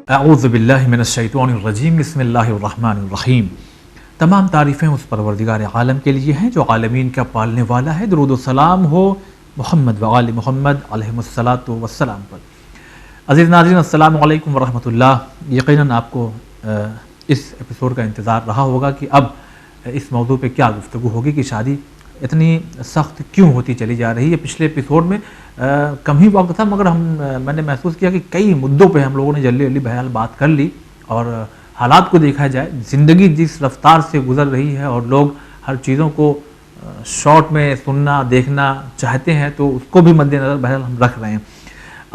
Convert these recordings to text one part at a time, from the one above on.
اعوذ باللہ من الشیطان الرجیم، بسم اللہ الرحمن الرحیم۔ تمام تعریفیں اس پروردگار عالم کے لیے ہیں جو عالمین کا پالنے والا ہے۔ درود و سلام ہو محمد و آل محمد علیہ الصلاۃ والسلام پر۔ عزیز ناظرین، السلام علیکم ورحمۃ اللہ۔ یقیناً آپ کو اس ایپیسوڈ کا انتظار رہا ہوگا کہ اب اس موضوع پہ کیا گفتگو ہوگی کہ شادی اتنی سخت کیوں ہوتی چلی جا رہی ہے۔ پچھلے ایپیسوڈ میں کم ہی وقت تھا، مگر میں نے محسوس کیا کہ کئی مدعوں پہ ہم لوگوں نے جلدی بہرحال بات کر لی، اور حالات کو دیکھا جائے، زندگی جس رفتار سے گزر رہی ہے اور لوگ ہر چیزوں کو شارٹ میں سننا دیکھنا چاہتے ہیں، تو اس کو بھی مد نظر بہرحال ہم رکھ رہے ہیں۔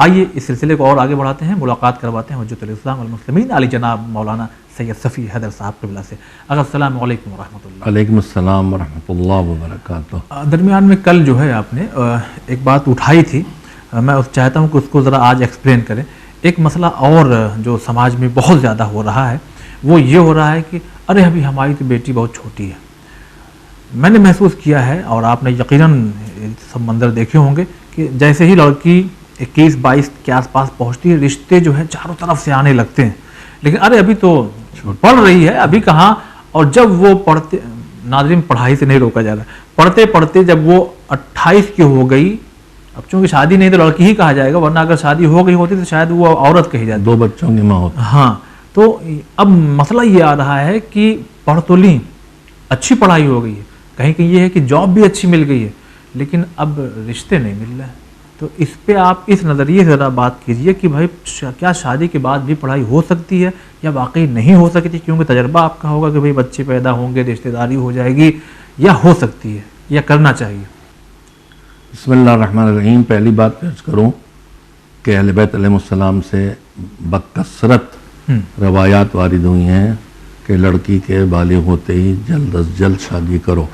آئیے اس سلسلے کو اور آگے بڑھاتے ہیں، ملاقات کرواتے ہیں حجت الاسلام والمسلمین علی جناب مولانا سید صفی حیدر صاحب قبلہ سے۔ السلام علیکم ورحمۃ اللہ۔ علیکم السلام ورحمۃ اللہ وبرکاتہ۔ درمیان میں کل جو ہے آپ نے ایک بات اٹھائی تھی، میں چاہتا ہوں کہ اس کو ذرا آج ایکسپلین کریں۔ ایک مسئلہ اور جو سماج میں بہت زیادہ ہو رہا ہے وہ یہ ہو رہا ہے کہ ارے ابھی ہماری تو بیٹی بہت چھوٹی ہے۔ میں نے محسوس کیا ہے، اور آپ نے یقیناً سب منظر دیکھے ہوں گے، کہ جیسے ہی لڑکی 21-22 کے آس پاس پہنچتی ہے، رشتے جو ہیں چاروں طرف سے آنے لگتے ہیں، لیکن ارے ابھی تو پڑھ رہی ہے، ابھی کہاں۔ اور جب وہ پڑھتے، ناظرین پڑھائی سے نہیں روکا جا رہا، پڑھتے پڑھتے جب وہ 28 کی ہو گئی، اب چونکہ شادی نہیں تو لڑکی ہی کہا جائے گا، ورنہ اگر شادی ہو گئی ہوتی تو شاید وہ عورت کہی جاتی، 2 بچوں کی ماں ہوتی۔ ہاں، تو اب مسئلہ یہ آ رہا ہے کہ پڑھ تو لیں، اچھی پڑھائی ہو گئی ہے، کہیں کہ یہ ہے کہ جاب بھی اچھی مل گئی ہے، لیکن اب رشتے نہیں مل رہے ہیں۔ تو اس پہ آپ اس نظریے سے ذرا بات کیجئے کہ بھائی کیا شادی کے بعد بھی پڑھائی ہو سکتی ہے یا واقعی نہیں ہو سکتی؟ کیونکہ تجربہ آپ کا ہوگا کہ بھائی بچے پیدا ہوں گے، رشتہ داری ہو جائے گی، یا ہو سکتی ہے یا کرنا چاہیے؟ بسم اللہ الرحمن الرحیم۔ پہلی بات پیش کروں کہ اہل بیت علیہ السلام سے بکثرت روایات وارد ہوئی ہیں کہ لڑکی کے بالغ ہوتے ہی جلد از جلد شادی کرو۔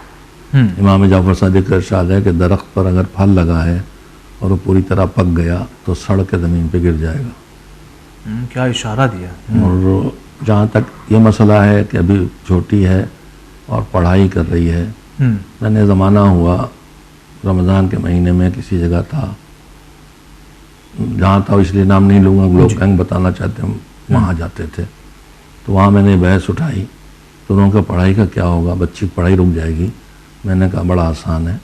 امام جعفر صادق کا ارشاد ہے کہ درخت پر اگر پھل لگا ہے اور وہ پوری طرح پک گیا تو سڑ کے زمین پہ گر جائے گا۔ کیا اشارہ دیا۔ اور جہاں تک یہ مسئلہ ہے کہ ابھی چھوٹی ہے اور پڑھائی کر رہی ہے، میں نے زمانہ ہوا رمضان کے مہینے میں کسی جگہ تھا، جہاں تھا اس لیے نام نہیں لوں گا، لوگ گینگ بتانا چاہتے ہیں، وہاں جاتے تھے، تو وہاں میں نے بحث اٹھائی تو انہوں نے کہا پڑھائی کا کیا ہوگا، بچی کی پڑھائی رک جائے گی۔ میں نے کہا بڑا آسان ہے،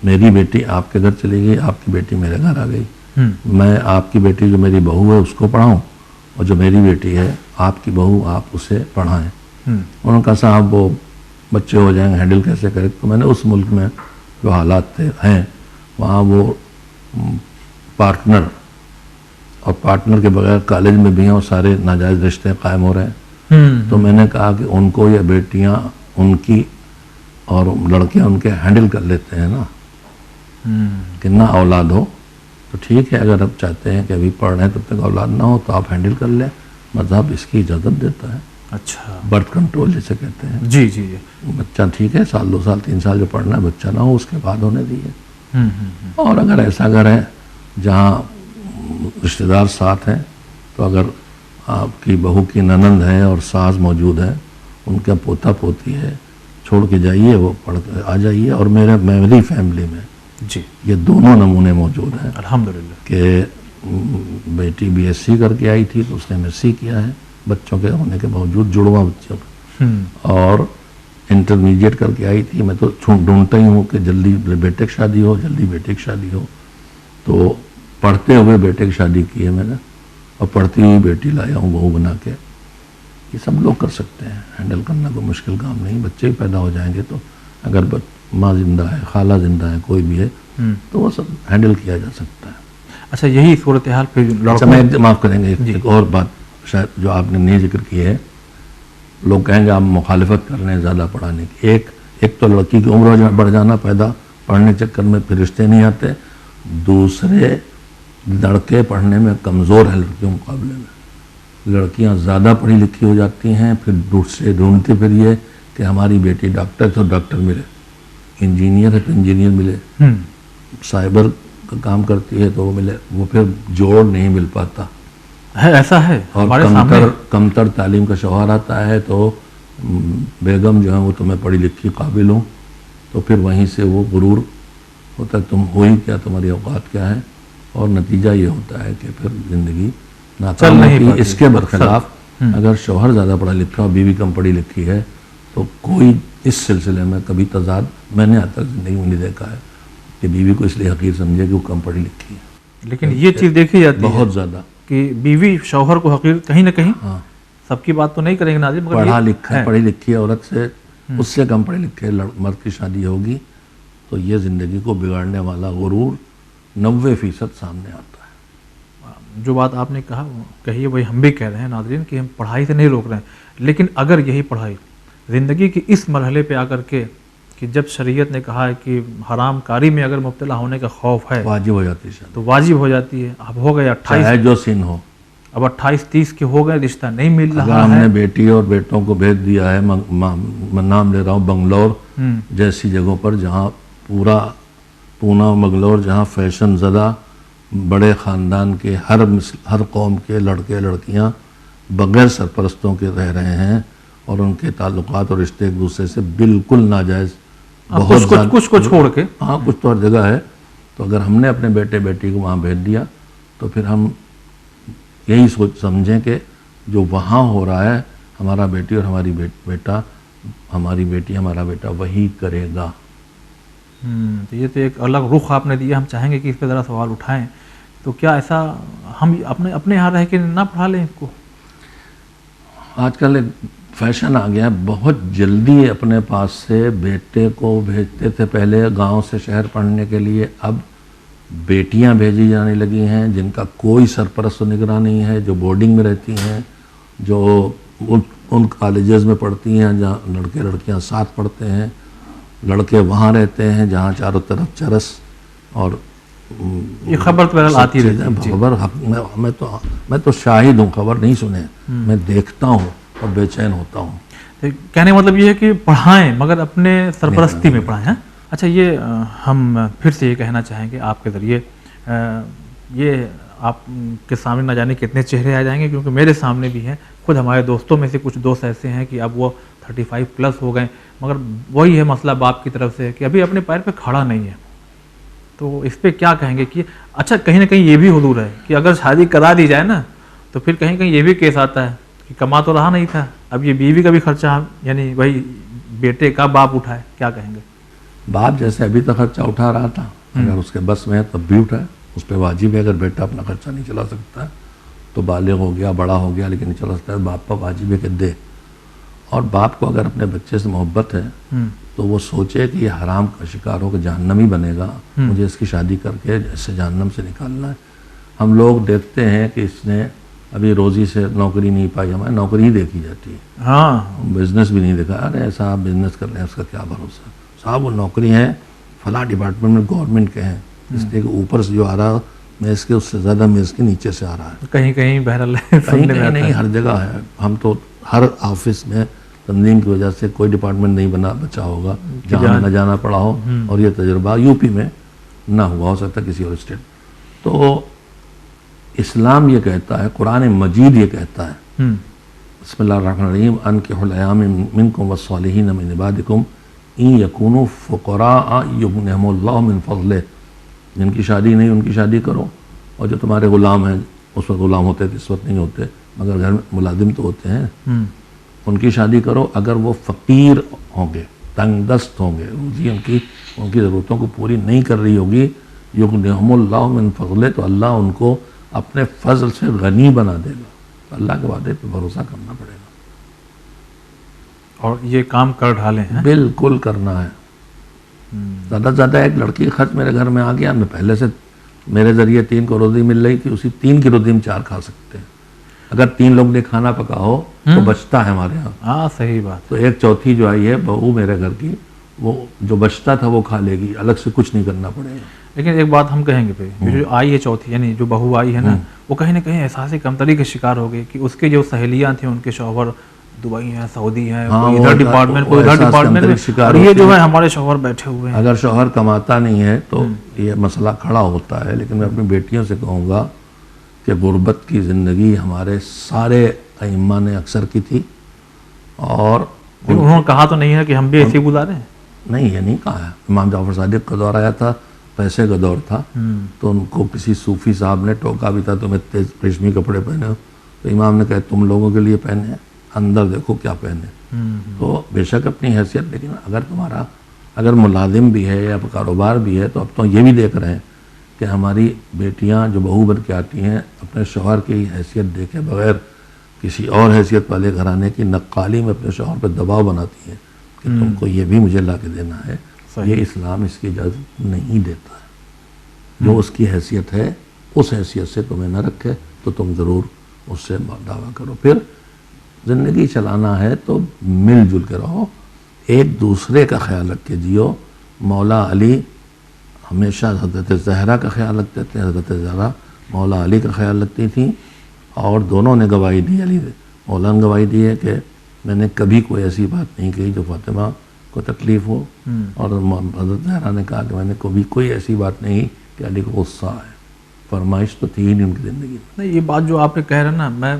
میری بیٹی آپ کے گھر چلی گئی، آپ کی بیٹی میرے گھر آ گئی، میں آپ کی بیٹی جو میری بہو ہے اس کو پڑھاؤں، اور جو میری بیٹی ہے آپ کی بہو آپ اسے پڑھائیں۔ انہوں نے کہا صاحب وہ بچے ہو جائیں گے، ہینڈل کیسے کریں؟ تو میں نے اس ملک میں جو حالات ہیں وہاں وہ پارٹنر اور پارٹنر کے بغیر کالج میں بھی ہیں اور سارے ناجائز رشتے قائم ہو رہے ہیں، تو میں نے کہا کہ ان کو یا بیٹیاں ان کی اور لڑکیاں ان کے ہینڈل کر لیتے ہیں نا، کہ نہ اولاد ہو تو ٹھیک ہے، اگر آپ چاہتے ہیں کہ ابھی پڑھ رہے ہیں تب تک اولاد نہ ہو تو آپ ہینڈل کر لیں، مذہب اس کی اجازت دیتا ہے۔ اچھا، برتھ کنٹرول جسے کہتے ہیں۔ جی جی، بچہ ٹھیک ہے 1 سال 2 سال 3 سال جو پڑھنا ہے بچہ نہ ہو، اس کے بعد ہونے دیے۔ اور اگر ایسا گھر ہے جہاں رشتہ دار ساتھ ہیں تو اگر آپ کی بہو کی ننند ہے اور ساس موجود ہے، ان کا پوتا پوتی ہے، چھوڑ کے جائیے، وہ پڑھ کے آ جائیے۔ اور میری فیملی میں جی یہ دونوں نمونے موجود ہیں، الحمدللہ، کہ بیٹی BSc کر کے آئی تھی تو اس نے MSc کیا ہے بچوں کے ہونے کے باوجود، جڑواں بچوں کا، اور انٹرمیڈیٹ کر کے آئی تھی۔ میں تو ڈھونڈتا ہی ہوں کہ جلدی بیٹے کی شادی ہو، جلدی بیٹے کی شادی ہو، تو پڑھتے ہوئے بیٹے کی شادی کی ہے میں نے، اور پڑھتی ہوئی بیٹی لایا ہوں بہو بنا کے۔ یہ سب لوگ کر سکتے ہیں، ہینڈل کرنا کوئی مشکل کام نہیں۔ بچے ہی پیدا ہو جائیں گے تو اگر ماں زندہ ہے، خالہ زندہ ہے، کوئی بھی ہے تو وہ سب ہینڈل کیا جا سکتا ہے۔ اچھا، یہی صورتحال پھر میں معاف کریں گے، ایک اور بات شاید جو آپ نے نہیں ذکر کی ہے، لوگ کہیں گے آپ مخالفت کر رہے ہیں زیادہ پڑھانے کی۔ ایک تو لڑکی کی عمر بڑھ جانا پیدا پڑھنے چکر میں، پھر رشتے نہیں آتے۔ دوسرے، لڑکے پڑھنے میں کمزور ہیں لڑکیوں کے مقابلے میں، لڑکیاں زیادہ پڑھی لکھی ہو جاتی ہیں، پھر دوسرے ڈھونڈتے پھر یہ کہ ہماری بیٹی ڈاکٹر ہے تو ڈاکٹر ملے، انجینئر ہے تو انجینئر ملے، سائبر کا کام کرتی ہے تو وہ ملے، وہ پھر جوڑ نہیں مل پاتا ہے۔ ایسا ہے، اور کمتر تعلیم کا شوہر آتا ہے تو بیگم جو ہے وہ تو میں پڑھی لکھی قابل ہوں، تو پھر وہیں سے وہ غرور ہوتا ہے تم ہوئی کیا، تمہاری اوقات کیا ہے، اور نتیجہ یہ ہوتا ہے کہ پھر زندگی ناکام ہوتی ہے۔ اس کے برخلاف اگر شوہر زیادہ پڑھا لکھا اور بیوی کم پڑھی لکھی ہے تو کوئی اس سلسلے میں کبھی تضاد میں نے آج تک زندگی میں نہیں دیکھا ہے کہ بیوی کو اس لیے حقیر سمجھے کہ وہ کم پڑھی لکھی ہے۔ لیکن یہ چیز دیکھی جاتی ہے بہت زیادہ کہ بیوی شوہر کو حقیر کہیں نہ کہیں، ہاں، سب کی بات تو نہیں کریں گے ناظرین، مگر پڑھا یہ لکھا ہے۔ پڑھی لکھی عورت سے اس سے کم پڑھے لکھے مرد کی شادی ہوگی تو یہ زندگی کو بگاڑنے والا غرور 90% سامنے آتا ہے۔ جو بات آپ نے کہی ہے وہی ہم بھی کہہ رہے ہیں ناظرین کہ ہم پڑھائی سے نہیں روک رہے ہیں، لیکن اگر یہی پڑھائی زندگی کی اس مرحلے پہ آ کر کے کہ جب شریعت نے کہا ہے کہ حرام کاری میں اگر مبتلا ہونے کا خوف ہے واجب ہو جاتی ہے شادی، تو واجب ہو جاتی ہے۔ اب ہو گئے 28، چاہے جو سن ہو۔ اب 28-30 کے ہو گئے، رشتہ نہیں مل اگر رہا ہم ہے۔ نے بیٹی اور بیٹوں کو بھیج دیا ہے، میں نام لے رہا ہوں بنگلور جیسی جگہوں پر، جہاں پونا بنگلور، جہاں فیشن زدہ بڑے خاندان کے ہر قوم کے لڑکے لڑکیاں بغیر سرپرستوں کے رہ رہے ہیں اور ان کے تعلقات اور رشتے ایک دوسرے سے بالکل ناجائز، کچھ کو چھوڑ کے، ہاں کچھ تو ہر جگہ ہے۔ تو اگر ہم نے اپنے بیٹے بیٹی کو وہاں بھیج دیا تو پھر ہم یہی سمجھیں کہ جو وہاں ہو رہا ہے ہمارا بیٹی اور ہماری بیٹا، ہماری بیٹی ہمارا بیٹا وہی کرے گا۔ تو یہ تو ایک الگ رخ آپ نے دیا، ہم چاہیں گے کہ اس پہ ذرا سوال اٹھائیں۔ تو کیا ایسا ہم اپنے یہاں رہ کے نہ پڑھا لیں اس کو؟ آج کل ایک فیشن آ گیا ہے، بہت جلدی اپنے پاس سے بیٹے کو بھیجتے تھے پہلے گاؤں سے شہر پڑھنے کے لیے، اب بیٹیاں بھیجی جانے لگی ہیں جن کا کوئی سرپرست و نگراں نہیں ہے، جو بورڈنگ میں رہتی ہیں، جو ان کالجز میں پڑھتی ہیں جہاں لڑکے لڑکیاں ساتھ پڑھتے ہیں، لڑکے وہاں رہتے ہیں جہاں چاروں طرف چرس اور یہ خبر تو بہرحال آتی رہتی ہے۔ خبر میں تو شاہد ہوں، خبر نہیں سنے، میں دیکھتا ہوں اور بے چین ہوتا ہوں۔ کہنے کا مطلب یہ ہے کہ پڑھائیں مگر اپنے سرپرستی میں پڑھائیں۔ ہاں اچھا، یہ ہم پھر سے یہ کہنا چاہیں گے آپ کے ذریعے، یہ آپ کے سامنے نہ جانے کتنے چہرے آ جائیں گے، کیونکہ میرے سامنے بھی ہیں، خود ہمارے دوستوں میں سے کچھ دوست ایسے ہیں کہ اب وہ 35+ ہو گئے، مگر وہی ہے مسئلہ باپ کی طرف سے کہ ابھی اپنے پیر پہ کھڑا نہیں ہے۔ تو اس پہ کیا کہیں گے کہ اچھا کہیں نہ کہیں یہ بھی حضور ہے کہ اگر شادی کرا دی جائے نا تو پھر کہیں کہیں یہ بھی کیس آتا ہے کہ کما تو رہا نہیں تھا، اب یہ بیوی کا بھی خرچہ یعنی وہی بیٹے کا باپ اٹھائے، کیا کہیں گے؟ باپ جیسے ابھی تک خرچہ اٹھا رہا تھا، اگر اس کے بس میں ہے تب بھی اٹھائے، اس پہ واجب ہے۔ اگر بیٹا اپنا خرچہ نہیں چلا سکتا ہے تو بالغ ہو گیا، بڑا ہو گیا لیکن نہیں چلا سکتا ہے، باپ پر واجب ہے کہ دے۔ اور باپ کو اگر اپنے بچے سے محبت ہے تو وہ سوچے کہ یہ حرام کا شکار ہو کہ جہنمی بنے گا، مجھے اس کی شادی کر کے اس سے جہنم سے نکالنا ہے۔ ہم لوگ دیکھتے ہیں کہ اس نے ابھی روزی سے نوکری نہیں پائی، ہماری نوکری ہی دیکھی جاتی ہے، ہاں بزنس بھی نہیں دیکھا۔ ارے صاحب بزنس کر لیں، اس کا کیا بھروسہ صاحب، وہ نوکری ہے فلاں ڈپارٹمنٹ میں گورنمنٹ کے ہیں، اس لیے کہ اوپر سے جو آ رہا میز کے اس سے زیادہ میز کے نیچے سے آ رہا ہے، کہیں کہیں بہرحال کہیں نہیں ہر جگہ ہے۔ ہم تو ہر آفس میں تنظیم کی وجہ سے کوئی ڈپارٹمنٹ نہیں بچا ہوگا جہاں نہ جانا پڑا ہو، اور یہ تجربہ یو پی میں نہ ہوا ہو سکتا کسی اور اسٹیٹ۔ تو اسلام یہ کہتا ہے، قرآن مجید یہ کہتا ہے، بسم اللہ الرحمن الرحیم، انکحوا الایام منکم والصالحین من عبادکم ان یکونوا فقراء یغنہم اللہ من فضلہ، جن کی شادی نہیں ان کی شادی کرو، اور جو تمہارے غلام ہیں، اس وقت غلام ہوتے تھے اس وقت نہیں ہوتے مگر گھر میں ملازم تو ہوتے ہیں، ان کی شادی کرو اگر وہ فقیر ہوں گے، تنگ دست ہوں گے، روزی ان کی ضرورتوں کو پوری نہیں کر رہی ہوگی، یغنہم اللہ من فضلہ، تو اللہ ان کو اپنے فضل سے غنی بنا دے گا۔ تو اللہ کے وعدے پہ بھروسہ کرنا پڑے گا، اور یہ کام کر ڈھالے ہیں۔ بالکل کرنا ہے۔ زیادہ سے زیادہ ایک لڑکی کا خرچ میرے گھر میں آ گیا، میں پہلے سے میرے ذریعے 3 کو روزی مل رہی تھی، اسی 3 کی روزی ہم 4 کھا سکتے ہیں۔ اگر 3 لوگ نے کھانا پکا ہو تو بچتا ہے ہمارے ہاں، ہاں صحیح بات۔ تو 1/4 جو آئی ہے بہو میرے گھر کی، وہ جو بچتا تھا وہ کھا لے گی، الگ سے کچھ نہیں کرنا پڑے گا۔ لیکن ایک بات ہم کہیں گے پہ، جو آئی ہے چوتھی یعنی جو بہو آئی ہے نا، وہ کہیں نہ کہیں احساس کمتری کے شکار ہو گئی کہ اس کے جو سہیلیاں تھیں، ان کے شوہر دبئی ہیں، سعودی ہیں، کوئی ادھر ڈپارٹمنٹ کوئی ادھر ڈپارٹمنٹ میں، اور یہ جو ہے ہمارے شوہر بیٹھے ہوئے ہیں۔ اگر شوہر کماتا نہیں ہے تو یہ مسئلہ کھڑا ہوتا ہے، لیکن میں اپنی بیٹیوں سے کہوں گا کہ غربت کی زندگی ہمارے سارے ائمہ نے اکثر کی تھی، اور انہوں نے کہا تو نہیں ہے کہ ہم بھی ایسے ہی گزارے ہیں، نہیں یہ نہیں کہا ہے۔ امام جعفر صادق کا دور آیا تھا پیسے کا دور تھا تو ان کو کسی صوفی صاحب نے ٹوکا بھی تھا تمہیں تیز ریشمی کپڑے پہنے ہو، تو امام نے کہا تم لوگوں کے لیے پہنے ہیں، اندر دیکھو کیا پہنے. تو بے شک اپنی حیثیت، لیکن اگر ملازم بھی ہے یا کاروبار بھی ہے تو اب تو یہ بھی دیکھ رہے ہیں کہ ہماری بیٹیاں جو بہو بن کے آتی ہیں اپنے شوہر کی حیثیت دیکھے بغیر کسی اور حیثیت والے گھرانے کی نقالی میں اپنے شوہر پہ دباؤ بناتی ہیں کہ تم کو یہ بھی مجھے لا کے دینا ہے. یہ اسلام اس کی اجازت نہیں دیتا ہے. جو اس کی حیثیت ہے اس حیثیت سے تمہیں نہ رکھے تو تم ضرور اس سے دعویٰ کرو. پھر زندگی چلانا ہے تو مل جل کے رہو، ایک دوسرے کا خیال رکھ کے جیو. مولا علی ہمیشہ حضرت زہرا کا خیال رکھتے تھے، حضرت زہرا مولا علی کا خیال رکھتی تھیں، اور دونوں نے گواہی دی، علی مولا نے گواہی دی ہے کہ میں نے کبھی کوئی ایسی بات نہیں کہی جو فاطمہ کو تکلیف ہو، اور حضرت زہرا نے کہا کہ میں نے کبھی کوئی ایسی بات نہیں کہ علی کو غصہ ہے. فرمائش تو تھی ہی نہیں ان کی زندگی میں. نہیں، یہ بات جو آپ نے کہہ رہے ہیں نا، میں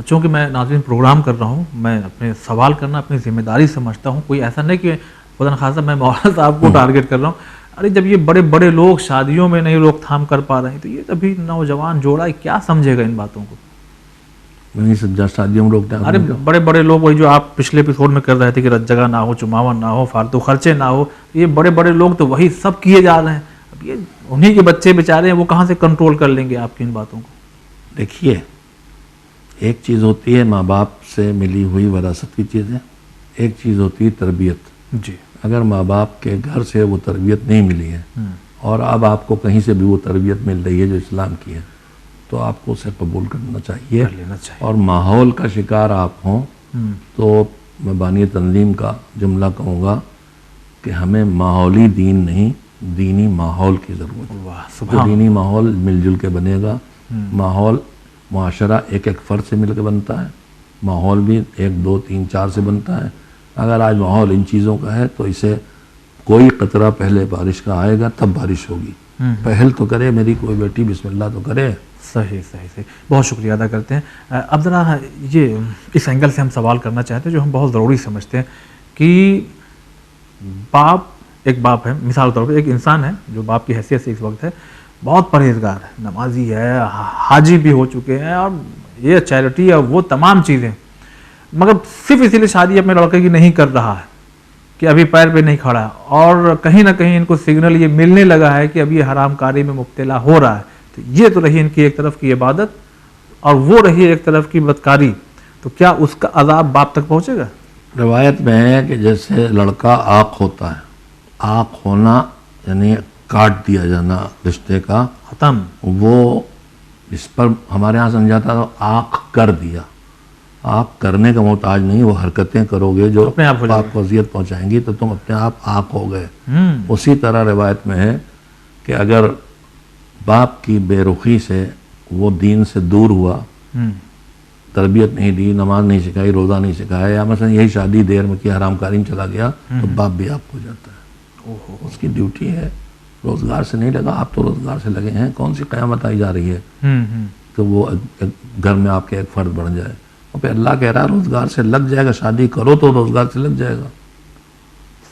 چونکہ میں ناظرین پروگرام کر رہا ہوں، میں اپنے سوال کرنا اپنی ذمہ داری سمجھتا ہوں. کوئی ایسا نہیں کہ خدا نخواستہ میں مولانا صاحب کو ٹارگٹ کر رہا ہوں. ارے جب یہ بڑے بڑے لوگ شادیوں میں نہیں روک تھام کر پا رہے ہیں تو یہ ابھی نوجوان جوڑا کیا سمجھے گا ان باتوں کو؟ نہیں سمجھا شادیوں میں روک. ارے بڑے بڑے لوگ، وہی جو آپ پچھلے ایپیسوڈ میں کر رہے تھے کہ رت جگہ نہ ہو، چماون نہ ہو، فالتو خرچے نہ ہو، یہ بڑے بڑے لوگ تو وہی سب کیے جا رہے ہیں. اب یہ انہی کے بچے بیچارے ہیں، وہ کہاں سے کنٹرول کر لیں گے آپ کی ان باتوں کو؟ دیکھیے، ایک چیز ہوتی ہے ماں باپ سے ملی ہوئی وراثت کی چیزیں، ایک چیز ہوتی ہے تربیت. جی. اگر ماں باپ کے گھر سے وہ تربیت نہیں ملی ہے اور اب آپ کو کہیں سے بھی وہ تربیت مل رہی ہے جو اسلام کی ہے تو آپ کو اسے قبول کرنا چاہیے. اور ماحول کا شکار آپ ہوں تو میں بانی تنظیم کا جملہ کہوں گا کہ ہمیں ماحولی دین نہیں، دینی ماحول کی ضرورت ہے. جو دینی ماحول مل جل کے بنے گا. ماحول معاشرہ ایک ایک فرد سے مل کے بنتا ہے، ماحول بھی 1 2 3 4 سے بنتا ہے. اگر آج ماحول ان چیزوں کا ہے تو اسے کوئی قطرہ پہلے بارش کا آئے گا تب بارش ہوگی. پہل تو کرے میری کوئی بیٹی، بسم اللہ تو کرے. صحیح. بہت شکریہ ادا کرتے ہیں. اب ذرا یہ اس اینگل سے ہم سوال کرنا چاہتے ہیں جو ہم بہت ضروری سمجھتے ہیں کہ ایک باپ ہے، مثال کے طور پر ایک انسان ہے جو باپ کی حیثیت سے اس وقت ہے، بہت پرہیزگار ہے، نمازی ہے، حاجی بھی ہو چکے ہیں، اور یہ چیریٹی ہے، وہ تمام چیزیں، مگر صرف اسی لیے شادی اپنے لڑکے کی نہیں کر رہا ہے کہ ابھی پیر پہ نہیں کھڑا ہے، اور کہیں نہ کہیں ان کو سگنل یہ ملنے لگا ہے کہ ابھی یہ حرام کاری میں مبتلا ہو رہا ہے. تو یہ تو رہی ان کی ایک طرف کی عبادت اور وہ رہی ایک طرف کی بدکاری. تو کیا اس کا عذاب باپ تک پہنچے گا؟ روایت میں ہے کہ جیسے لڑکا آنکھ ہوتا ہے، آنکھ ہونا یعنی کاٹ دیا جانا رشتے کا ختم، وہ اس پر ہمارے ہاں سمجھاتا تو آنکھ کر دیا. آپ کرنے کا محتاج نہیں، وہ حرکتیں کرو گے جو اپنے آپ کو اذیت پہنچائیں گی تو تم اپنے آپ آنکھ ہو گئے. اسی طرح روایت میں ہے کہ اگر باپ کی بے رخی سے وہ دین سے دور ہوا، تربیت نہیں دی، نماز نہیں سکھائی، روزہ نہیں سکھایا، یا مثلا یہی شادی دیر میں کی حرام کاری میں چلا گیا تو باپ بھی آپ ہو جاتا ہے. اس کی ڈیوٹی ہے، روزگار سے نہیں لگا، آپ تو روزگار سے لگے ہیں. کون سی قیامت آئی جا رہی ہے کہ وہ گھر میں آپ کے ایک فرد بن جائے؟ اور پھر اللہ کہہ رہا ہے روزگار سے لگ جائے گا، شادی کرو تو روزگار سے لگ جائے گا.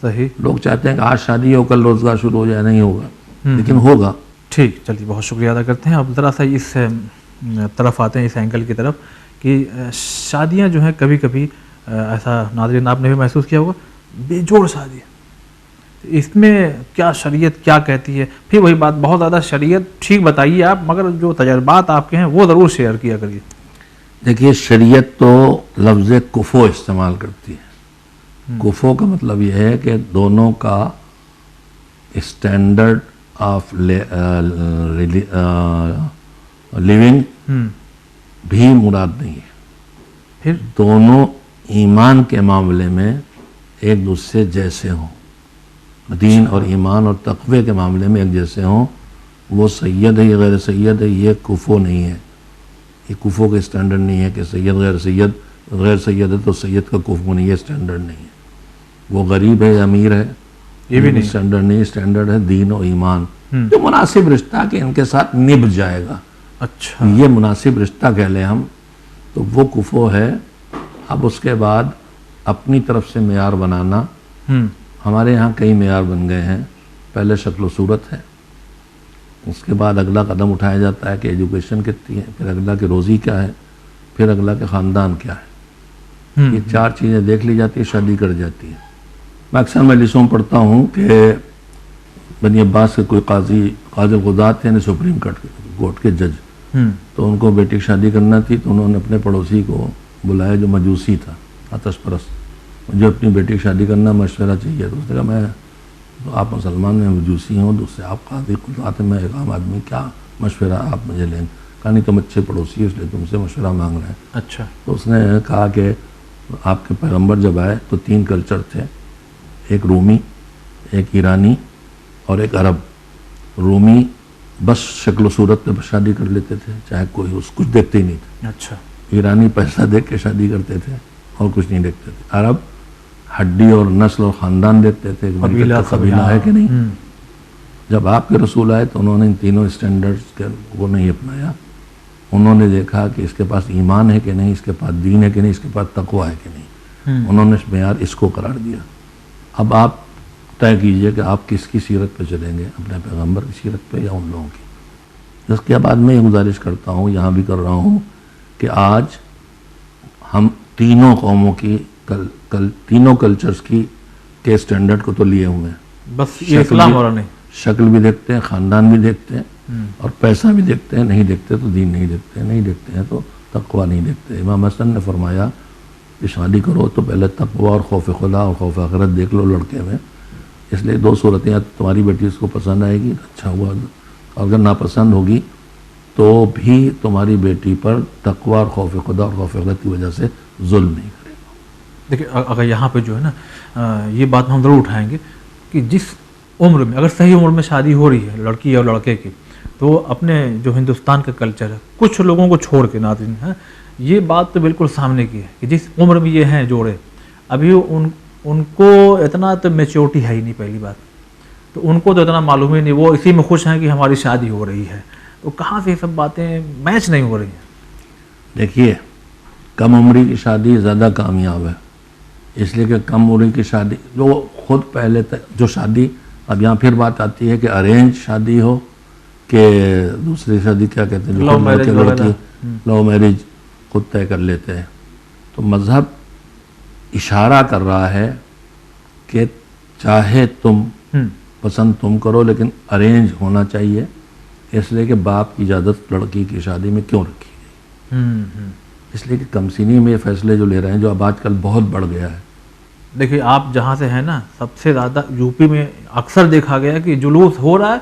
صحیح. لوگ چاہتے ہیں کہ آج شادی ہو کل روزگار شروع ہو جائے، نہیں ہوگا لیکن ہوگا. ٹھیک، چلیے بہت شکریہ ادا کرتے ہیں. اب ذرا سا اس طرف آتے ہیں، اس اینگل کی طرف کہ شادیاں جو ہیں کبھی کبھی ایسا ناظرین آپ نے بھی محسوس کیا ہوگا، بے جوڑ شادی. اس میں کیا شریعت کیا کہتی ہے؟ پھر وہی بات، بہت زیادہ شریعت ٹھیک بتائیے آپ، مگر جو تجربات آپ کے ہیں وہ ضرور شیئر کیا کریے. دیکھیے، شریعت تو لفظ کفو استعمال کرتی ہے. کفو کا مطلب یہ ہے کہ دونوں کا اسٹینڈرڈ آف لیونگ بھی مراد نہیں ہے. پھر دونوں ایمان کے معاملے میں ایک دوسرے جیسے ہوں، دین اور ایمان اور تقوی کے معاملے میں ایک جیسے ہوں. وہ سید ہے یا غیر سید ہے، یہ کفو نہیں ہے. یہ کفو کا اسٹینڈرڈ نہیں ہے کہ سید غیر سید ہے تو سید کا کفو نہیں ہے، اسٹینڈرڈ نہیں ہے. وہ غریب ہے یا امیر ہے، یہ بھی نہیں اسٹینڈرڈ نہیں. اسٹینڈرڈ ہے دین و ایمان، جو مناسب رشتہ کہ ان کے ساتھ نبھ جائے گا. اچھا، یہ مناسب رشتہ کہہ لیں ہم تو وہ کفو ہے. اب اس کے بعد اپنی طرف سے معیار بنانا، ہمارے ہاں کئی معیار بن گئے ہیں. پہلے شکل و صورت ہے، اس کے بعد اگلا قدم اٹھایا جاتا ہے کہ ایجوکیشن کتنی ہے، پھر اگلا کہ روزی کیا ہے، پھر اگلا کہ خاندان کیا ہے. یہ 4 چیزیں دیکھ لی جاتی ہے، شادی کر جاتی ہے. میں اکثر مجلسوں میں پڑھتا ہوں کہ بنی عباس کے کوئی قاضی القضات تھے، سپریم کورٹ کے جج، تو ان کو بیٹی کی شادی کرنا تھی، تو انہوں نے اپنے پڑوسی کو بلایا جو مجوسی تھا، آتش پرست، مجھے اپنی بیٹی کی شادی کرنا مشورہ چاہیے. تو اس نے کہا میں تو آپ مسلمان میں مجوسی ہوں، دوسرے آپ قاضی قضات میں ایک عام آدمی، کیا مشورہ آپ مجھے لیں؟ کہا نہیں تم اچھے پڑوسی اس لیے تم سے مشورہ مانگ رہے ہیں. اچھا. تو اس نے کہا کہ آپ کے پیغمبر جب آئے تو 3 کلچر تھے، ایک رومی، ایک ایرانی اور ایک عرب. رومی بس شکل و صورت پہ شادی کر لیتے تھے، چاہے کوئی کچھ دیکھتے ہی نہیں تھے. اچھا. ایرانی پیسہ دیکھ کے شادی کرتے تھے اور کچھ نہیں دیکھتے تھے. عرب ہڈی اور نسل اور خاندان دیکھتے تھے کہ قبیلہ ہے کہ نہیں. جب آپ کے رسول آئے تو انہوں نے ان تینوں اسٹینڈرڈز کو نہیں اپنایا. انہوں نے دیکھا کہ اس کے پاس ایمان ہے کہ نہیں، اس کے پاس دین ہے کہ نہیں، اس کے پاس تقویٰ ہے کہ نہیں. انہوں نے معیار اس کو قرار دیا. اب آپ طے کیجئے کہ آپ کس کی سیرت پہ چلیں گے، اپنے پیغمبر کی سیرت پہ یا ان لوگوں کی. اس کے بعد میں یہ گزارش کرتا ہوں، یہاں بھی کر رہا ہوں، کہ آج ہم تینوں قوموں کی تینوں کلچرز کی کے اسٹینڈرڈ کو تو لیے ہوئے ہیں. بس یہ اسلام اور نہیں، شکل بھی دیکھتے ہیں، خاندان بھی دیکھتے ہیں، اور پیسہ بھی دیکھتے ہیں. نہیں دیکھتے تو دین نہیں دیکھتے، نہیں دیکھتے ہیں تو تقویٰ نہیں دیکھتے. امام حسن نے فرمایا کہ شادی کرو تو پہلے تقویٰ اور خوف خدا اور خوف آخرت دیکھ لو لڑکے میں. اس لیے 2 صورتیں، تمہاری بیٹی اس کو پسند آئے گی اچھا ہوا، اور اگر ناپسند ہوگی تو بھی تمہاری بیٹی پر تقویٰ اور خوف خدا اور خوف آخرت کی وجہ سے ظلم نہیں کرے گا. دیکھیں اگر یہاں پہ جو ہے نا یہ بات ہم ضرور اٹھائیں گے کہ جس عمر میں، اگر صحیح عمر میں شادی ہو رہی ہے لڑکی اور لڑکے کی، تو اپنے جو ہندوستان کا کلچر ہے کچھ لوگوں کو چھوڑ کے ناظرین ہے، یہ بات تو بالکل سامنے کی ہے کہ جس عمر میں یہ ہیں جوڑے، ابھی ان کو اتنا تو میچورٹی ہے ہی نہیں. پہلی بات تو ان کو تو اتنا معلوم ہی نہیں، وہ اسی میں خوش ہیں کہ ہماری شادی ہو رہی ہے. تو کہاں سے یہ سب باتیں میچ نہیں ہو رہی ہیں. دیکھیے کم عمری کی شادی زیادہ کامیاب ہے، اس لیے کہ کم عمری کی شادی جو خود پہلے جو شادی، اب یہاں پھر بات آتی ہے کہ ارینج شادی ہو کہ دوسری شادی کیا کہتے ہیں، لو میرج خود طے کر لیتے ہیں. تو مذہب اشارہ کر رہا ہے کہ چاہے تم پسند تم کرو لیکن ارینج ہونا چاہیے، اس لیے کہ باپ کی اجازت لڑکی کی شادی میں کیوں رکھی گئی؟ اس لیے کہ کم سنی میں یہ فیصلے جو لے رہے ہیں، جو اب آج کل بہت بڑھ گیا ہے. دیکھیے آپ جہاں سے ہیں نا، سب سے زیادہ یو پی میں اکثر دیکھا گیا کہ جلوس ہو رہا ہے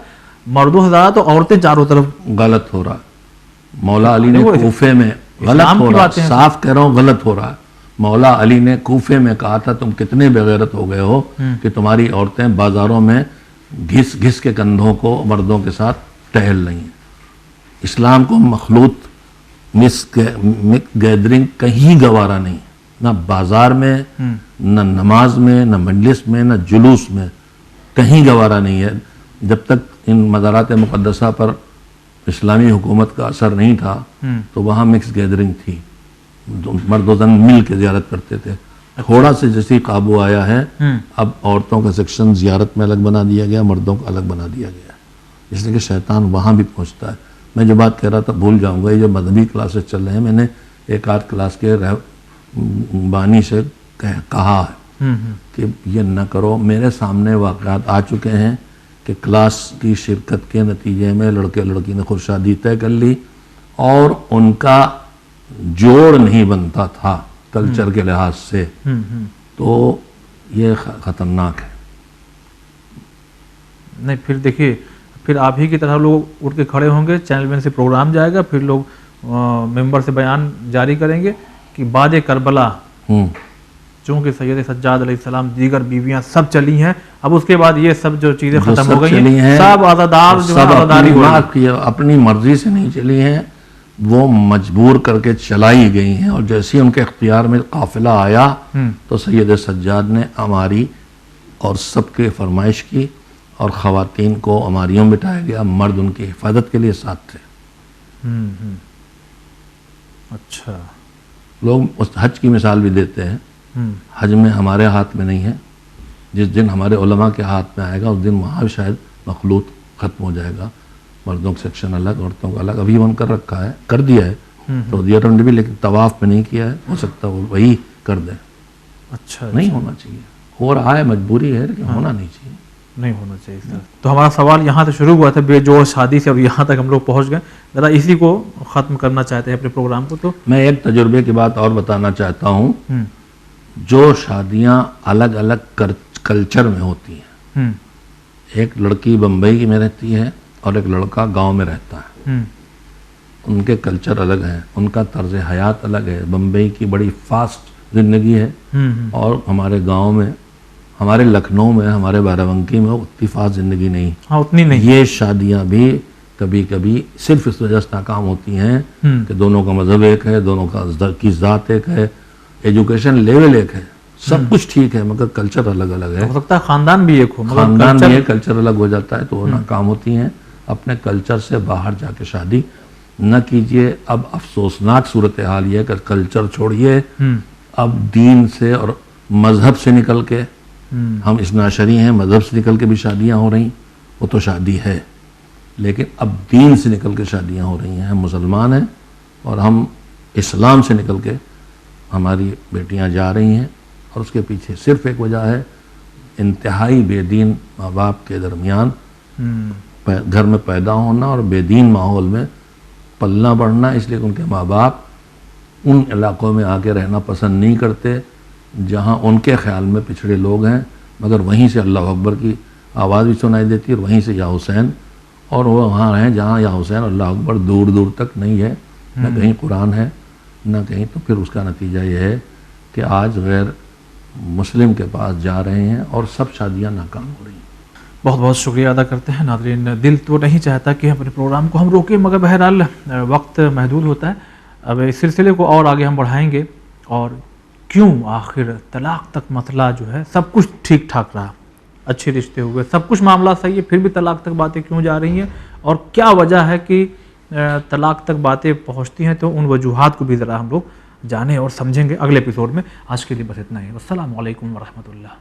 مردوں سے زیادہ، تو عورتیں چاروں طرف. غلط ہو رہا ہے. مولا علی نے کوفے میں غلط ہو رہا ہے، صاف کہہ رہا ہوں غلط ہو رہا ہے. مولا علی نے کوفے میں کہا تھا تم کتنے بغیرت ہو گئے ہو کہ تمہاری عورتیں بازاروں میں گھس گھس کے کندھوں کو مردوں کے ساتھ ٹہل رہی ہیں. اسلام کو مخلوط گیدرنگ کہیں گوارا نہیں، نہ بازار میں، نہ نماز میں، نہ مجلس میں، نہ جلوس میں، کہیں گوارا نہیں ہے. جب تک ان مزارات مقدسہ پر اسلامی حکومت کا اثر نہیں تھا تو وہاں مکس گیدرنگ تھی، مرد و زن مل کے زیارت کرتے تھے. تھوڑا سے جیسی قابو آیا ہے، اب عورتوں کا سیکشن زیارت میں الگ بنا دیا گیا، مردوں کا الگ بنا دیا گیا، اس لیے کہ شیطان وہاں بھی پہنچتا ہے. میں جو بات کہہ رہا تھا بھول جاؤں گا، یہ جو مذہبی کلاسز چل رہے ہیں، میں نے ایک آدھ کلاس کے بانی سے کہا ہے کہ یہ نہ کرو. میرے سامنے واقعات آ چکے ہیں کہ کلاس کی شرکت کے نتیجے میں لڑکے لڑکی نے خود شادی طے کر لی اور ان کا جوڑ نہیں بنتا تھا کلچر کے لحاظ سے، تو یہ خطرناک ہے. نہیں پھر دیکھیے، پھر آپ ہی کی طرح لوگ اٹھ کے کھڑے ہوں گے، چینل میں سے پروگرام جائے گا، پھر لوگ ممبر سے بیان جاری کریں گے کہ بعد کربلا چونکہ سید سجاد علیہ السلام دیگر بیویاں سب چلی ہیں، اب اس کے بعد یہ سب جو چیزیں ختم ہو گئی ہیں، سب آزادار جو آزاداری ہو رہی ہے، اپنی مرضی سے نہیں چلی ہیں، وہ مجبور کر کے چلائی گئی ہیں. اور جیسے ان کے اختیار میں قافلہ آیا تو سید سجاد نے ہماری اور سب کے فرمائش کی، اور خواتین کو عماریوں میں بٹھایا گیا، مرد ان کی حفاظت کے لیے ساتھ تھے. اچھا، لوگ اس حج کی مثال بھی دیتے ہیں. حج میں ہمارے ہاتھ میں نہیں ہے، جس دن ہمارے علماء کے ہاتھ میں آئے گا اس دن وہاں شاید مخلوط ختم ہو جائے گا. مردوں کا سیکشن الگ، عورتوں کا الگ، ابھی بند کر رکھا ہے، کر دیا ہے سعودی عرب نے بھی، لیکن طواف میں نہیں کیا ہے، ہو سکتا وہ وہی کر دیں. اچھا نہیں ہونا چاہیے، ہو رہا ہے، مجبوری ہے، لیکن ہونا نہیں چاہیے. نہیں ہونا چاہیے سر. تو ہمارا سوال یہاں سے شروع ہوا تھا بے جوش شادی سے، اور یہاں تک ہم لوگ پہنچ گئے. ذرا اسی کو ختم کرنا چاہتے ہیں اپنے پروگرام کو. تو میں ایک تجربے کی بات اور بتانا چاہتا ہوں. جو شادیاں الگ الگ کلچر میں ہوتی ہیں، ایک لڑکی بمبئی میں رہتی ہے اور ایک لڑکا گاؤں میں رہتا ہے، ان کے کلچر الگ ہیں، ان کا طرز حیات الگ ہے. بمبئی کی بڑی فاسٹ زندگی ہے، اور ہمارے گاؤں میں، ہمارے لکھنؤ میں، ہمارے بارہ بنکی میں اتنی فاسٹ زندگی نہیں. ہاں اتنی نہیں. یہ شادیاں بھی کبھی کبھی صرف اس وجہ سے ناکام ہوتی ہیں کہ دونوں کا مذہب ایک ہے، دونوں کی ذات ایک ہے، ایجوکیشن لیول ایک ہے، سب کچھ ٹھیک ہے، مگر کلچر الگ الگ ہے. ہو سکتا ہے خاندان بھی ایک ہو، خاندان بھی ایک، کلچر الگ ہو جاتا ہے تو وہ ناکام ہوتی ہیں. اپنے کلچر سے باہر جا کے شادی نہ کیجیے. اب افسوسناک صورتحال یہ ہے کہ کلچر چھوڑیے، اب دین سے اور مذہب سے نکل کے، ہم اثناعشری ہیں، مذہب سے نکل کے بھی شادیاں ہو رہی. وہ تو شادی ہے، لیکن اب دین سے نکل کے شادیاں ہو رہی ہیں. ہم مسلمان ہیں اور ہم اسلام سے نکل کے ہماری بیٹیاں جا رہی ہیں، اور اس کے پیچھے صرف ایک وجہ ہے، انتہائی بے دین ماں باپ کے درمیان گھر میں پیدا ہونا اور بے دین ماحول میں پلنا بڑھنا. اس لیے کہ ان کے ماں باپ ان علاقوں میں آ کے رہنا پسند نہیں کرتے جہاں ان کے خیال میں پچھڑے لوگ ہیں، مگر وہیں سے اللہ اکبر کی آواز بھی سنائی دیتی ہے، اور وہیں سے یا حسین، اور وہ وہاں ہیں جہاں یا حسین اللہ اکبر دور دور تک نہیں ہے، نہ کہیں قرآن ہے نہ کہیں. تو پھر اس کا نتیجہ یہ ہے کہ آج غیر مسلم کے پاس جا رہے ہیں اور سب شادیاں ناکام ہو رہی ہیں. بہت بہت شکریہ ادا کرتے ہیں. ناظرین، دل تو نہیں چاہتا کہ اپنے پروگرام کو ہم روکیں، مگر بہرحال وقت محدود ہوتا ہے. اب اس سلسلے کو اور آگے ہم بڑھائیں گے، اور کیوں آخر طلاق تک مسئلہ جو ہے سب کچھ ٹھیک ٹھاک رہا، اچھے رشتے ہوئے، سب کچھ معاملہ صحیح ہے، پھر بھی طلاق تک باتیں کیوں جا رہی ہیں، اور کیا وجہ ہے کہ طلاق تک باتیں پہنچتی ہیں. تو ان وجوہات کو بھی ذرا ہم لوگ جانیں اور سمجھیں گے اگلے ایپیسوڈ میں. آج کے لیے بس اتنا ہی. السلام علیکم ورحمۃ اللہ.